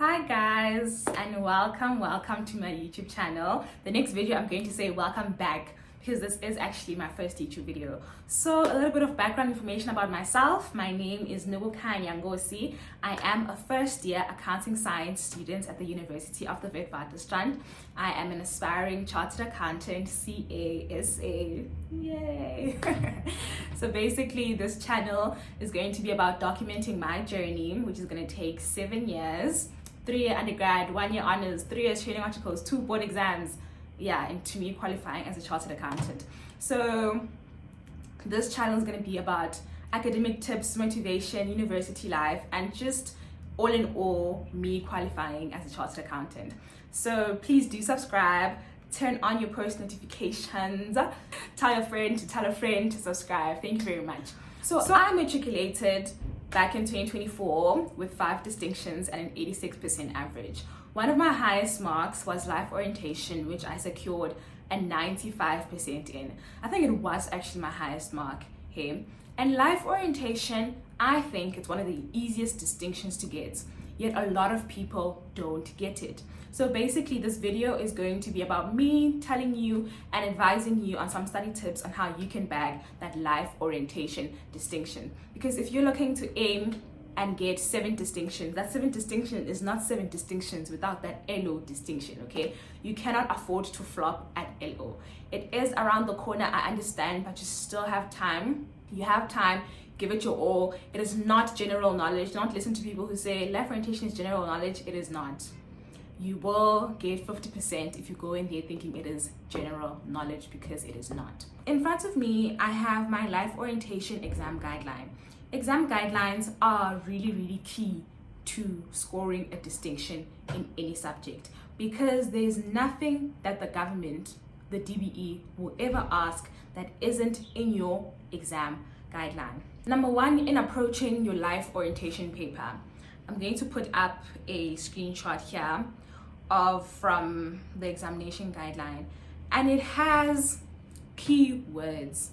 Hi guys, and welcome to my YouTube channel. The next video I'm going to say welcome back because this is actually my first YouTube video. So a little bit of background information about myself. My name is Nubukanya Ngosi. I am a first year accounting science student at the University of the Witwatersrand. I am an aspiring chartered accountant, CASA. Yay! So basically this channel is going to be about documenting my journey, which is going to take 7 years. 3-year undergrad, 1 year honors, 3 years training articles, 2 board exams, and to me qualifying as a chartered accountant. So this channel is going to be about academic tips, motivation, university life, and just all in all me qualifying as a chartered accountant. So please do subscribe, turn on your post notifications, tell your friend to tell a friend to subscribe. Thank you very much. So I matriculated back in 2024 with 5 distinctions and an 86% average. One of my highest marks was life orientation, which I secured a 95% in. I think it was actually my highest mark here. And life orientation, I think it's one of the easiest distinctions to get, yet a lot of people don't get it. So basically this video is going to be about me telling you and advising you on some study tips on how you can bag that life orientation distinction. Because if you're looking to aim and get 7 distinctions, that 7 distinction is not 7 distinctions without that LO distinction, okay? You cannot afford to flop at LO. It is around the corner, I understand, but you still have time. You have time, give it your all. It is not general knowledge. Don't listen to people who say life orientation is general knowledge. It is not. You will get 50% if you go in there thinking it is general knowledge, because it is not. In front of me, I have my life orientation exam guideline. Exam guidelines are really key to scoring a distinction in any subject, because there's nothing that the government, the DBE, will ever ask that isn't in your exam guideline. Number 1, in approaching your life orientation paper, I'm going to put up a screenshot here from the examination guideline, and it has keywords.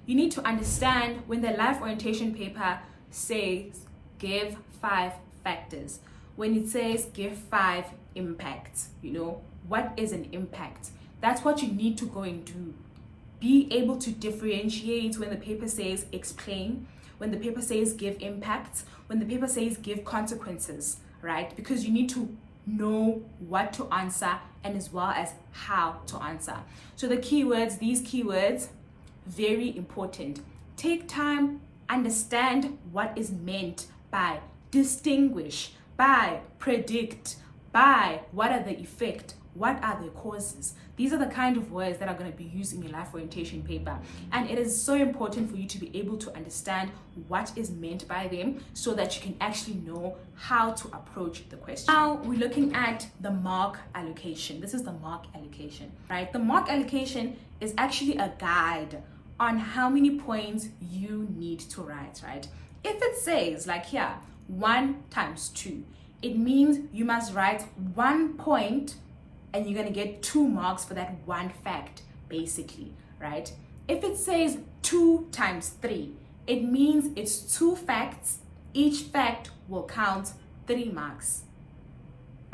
You need to understand when the life orientation paper says give 5 factors, when it says give 5 impacts, what is an impact? That's what you need to go and do. Be able to differentiate when the paper says explain, when the paper says give impacts, when the paper says give consequences, right? Because you need to know what to answer and as well as how to answer. So the keywords, these keywords, very important. Take time, understand what is meant by distinguish, by predict, by what are the effect, what are the causes. These are the kind of words that are going to be used in your life orientation paper, and it is so important for you to be able to understand what is meant by them so that you can actually know how to approach the question. Now we're looking at the mark allocation. This is the mark allocation, right? The mark allocation is actually a guide on how many points you need to write, right? If it says, like here, 1 times 2, it means you must write 1 point and you're going to get 2 marks for that 1 fact, basically, right? If it says 2 times 3, it means it's 2 facts. Each fact will count 3 marks.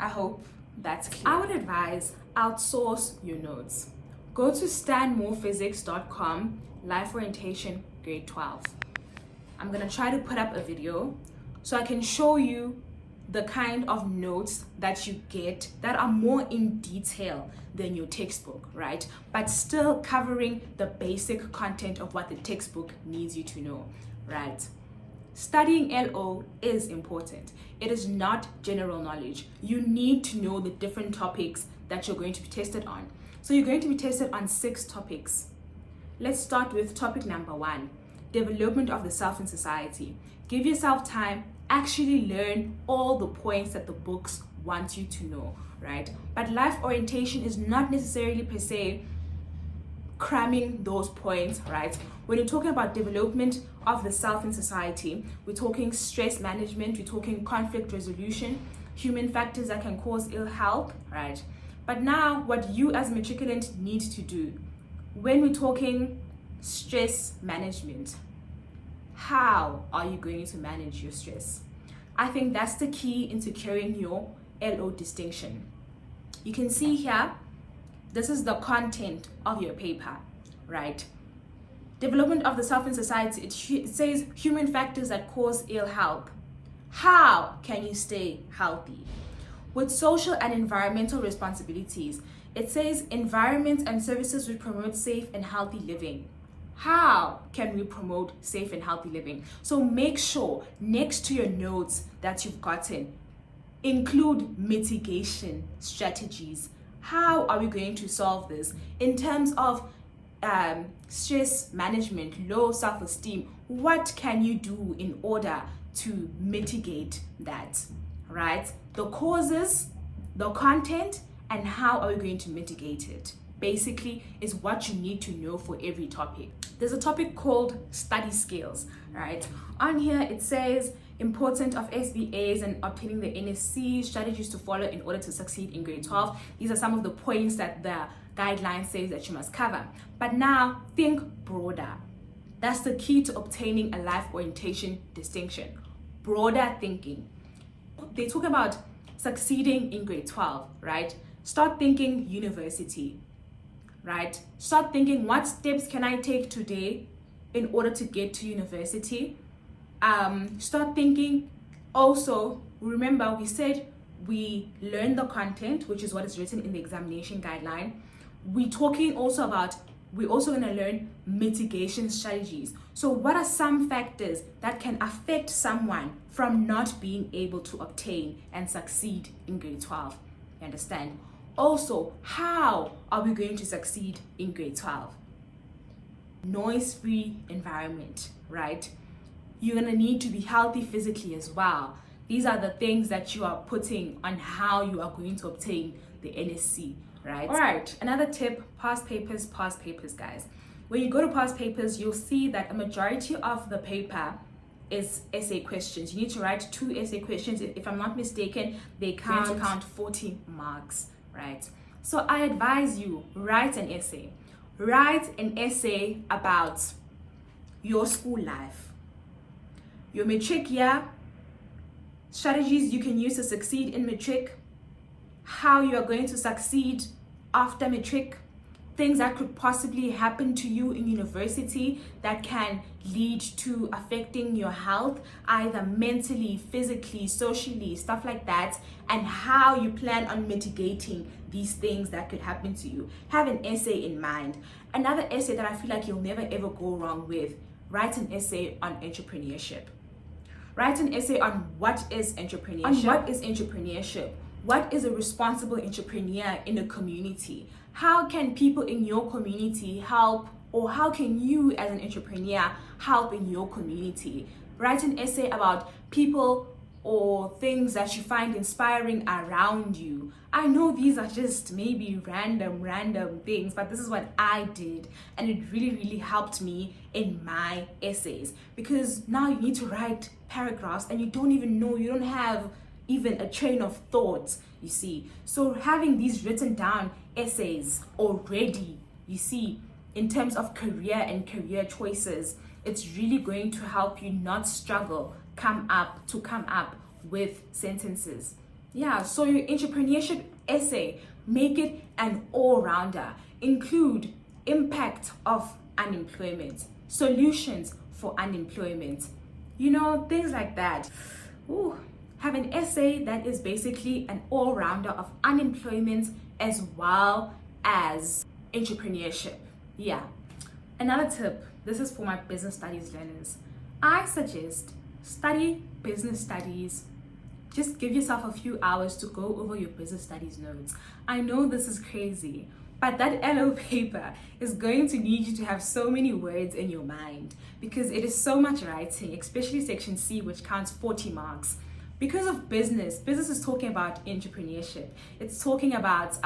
I hope that's clear. I would advise outsource your notes. Go to stanmorephysics.com, life orientation, grade 12. I'm going to try to put up a video so I can show you the kind of notes that you get that are more in detail than your textbook, right? But still covering the basic content of what the textbook needs you to know, right? Studying LO is important. It is not general knowledge. You need to know the different topics that you're going to be tested on. So you're going to be tested on 6 topics. Let's start with topic number 1, development of the self in society. Give yourself time, actually learn all the points that the books want you to know, right? But life orientation is not necessarily per se cramming those points, right? When you're talking about development of the self in society, we're talking stress management, we're talking conflict resolution, human factors that can cause ill health, right? But now what you as a matriculant need to do when we're talking stress management, how are you going to manage your stress? I think that's the key in securing your LO distinction. You can see here, this is the content of your paper, right? Development of the self in society, it says human factors that cause ill health. How can you stay healthy? With social and environmental responsibilities, it says environments and services which promote safe and healthy living. How can we promote safe and healthy living? So make sure next to your notes that you've gotten, include mitigation strategies. How are we going to solve this in terms of stress management, low self-esteem? What can you do in order to mitigate that, right? The causes, the content, and how are we going to mitigate it? Basically is what you need to know for every topic. There's a topic called study skills, right? On here it says importance of SBAs and obtaining the NSC, strategies to follow in order to succeed in grade 12. These are some of the points that the guideline says that you must cover. But now think broader. That's the key to obtaining a life orientation distinction. Broader thinking. They talk about succeeding in grade 12, right? Start thinking university, right? Start thinking what steps can I take today in order to get to university. Start thinking also, remember we said we learn the content, which is what is written in the examination guideline. We're also going to learn mitigation strategies. So what are some factors that can affect someone from not being able to obtain and succeed in grade 12? You understand? Also, how are we going to succeed in grade 12? Noise-free environment, right? You're going to need to be healthy physically as well. These are the things that you are putting on how you are going to obtain the NSC, right? All right, another tip, past papers, guys. When you go to past papers, you'll see that a majority of the paper is essay questions. You need to write 2 essay questions. If I'm not mistaken, they count 40 marks, right? So I advise you, write an essay. Write an essay about your school life, your matric year, strategies you can use to succeed in matric, how you are going to succeed after matric, things that could possibly happen to you in university that can lead to affecting your health, either mentally, physically, socially, stuff like that, and how you plan on mitigating these things that could happen to you. Have an essay in mind. Another essay that I feel like you'll never ever go wrong with, write an essay on entrepreneurship. Write an essay on what is entrepreneurship. What is a responsible entrepreneur in a community? How can people in your community help, or how can you as an entrepreneur help in your community? Write an essay about people or things that you find inspiring around you. I know these are just maybe random things, but this is what I did, and it really helped me in my essays, because now you need to write paragraphs and you don't have even a train of thought, you see. So having these written down essays already, you see, in terms of career and career choices, it's really going to help you not struggle come up with sentences. Yeah, so your entrepreneurship essay, make it an all-rounder. Include impact of unemployment, solutions for unemployment, things like that. Have an essay that is basically an all-rounder of unemployment as well as entrepreneurship. Yeah. Another tip, this is for my business studies learners. I suggest study business studies. Just give yourself a few hours to go over your business studies notes. I know this is crazy, but that LO paper is going to need you to have so many words in your mind, because it is so much writing, especially section C, which counts 40 marks. Because of business is talking about entrepreneurship. It's talking about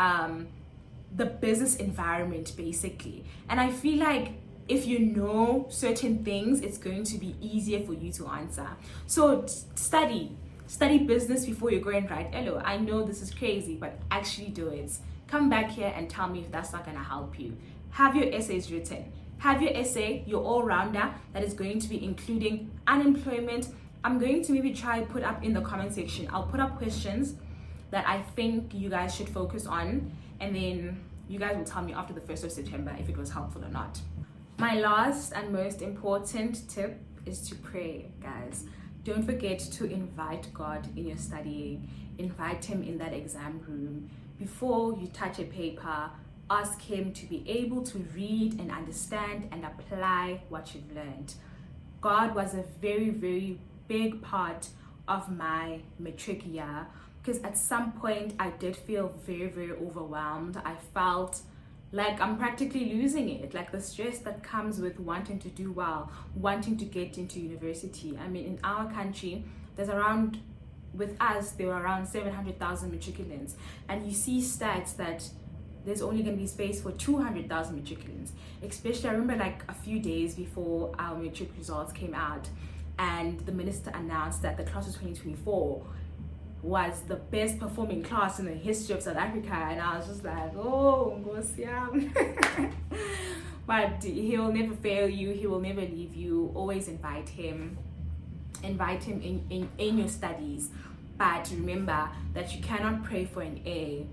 the business environment, basically. And I feel like if you know certain things, it's going to be easier for you to answer. So study business before you go and write LO. I know this is crazy, but actually do it. Come back here and tell me if that's not going to help you. Have your essays written. Have your essay, your all-rounder, that is going to be including unemployment. I'm going to maybe try put up in the comment section. I'll put up questions that I think you guys should focus on, and then you guys will tell me after the 1st of September if it was helpful or not. My last and most important tip is to pray, guys. Don't forget to invite God in your studying. Invite him in that exam room. Before you touch a paper, ask him to be able to read and understand and apply what you've learned. God was a very, very big part of my matric year, because at some point I did feel very, very overwhelmed. I felt like I'm practically losing it, like the stress that comes with wanting to do well, wanting to get into university. I mean, in our country, with us, there were around 700,000 matriculants, and you see stats that there's only going to be space for 200,000 matriculants. Especially, I remember like a few days before our matric results came out, and the minister announced that the class of 2024 was the best performing class in the history of South Africa, and I was just like, oh, Ngosiam. But he will never fail you, he will never leave you. Always invite him in your studies. But remember that you cannot pray for an A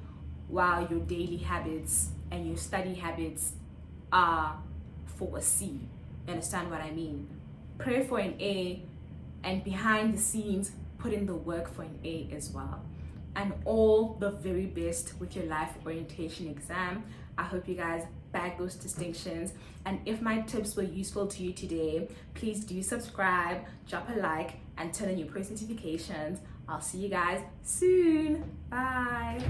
while your daily habits and your study habits are for a C. You understand what I mean? Pray for an A, and behind the scenes put in the work for an A as well. And all the very best with your life orientation exam. I hope you guys bag those distinctions. And if my tips were useful to you today, please do subscribe, drop a like, and turn on your post notifications. I'll see you guys soon. Bye.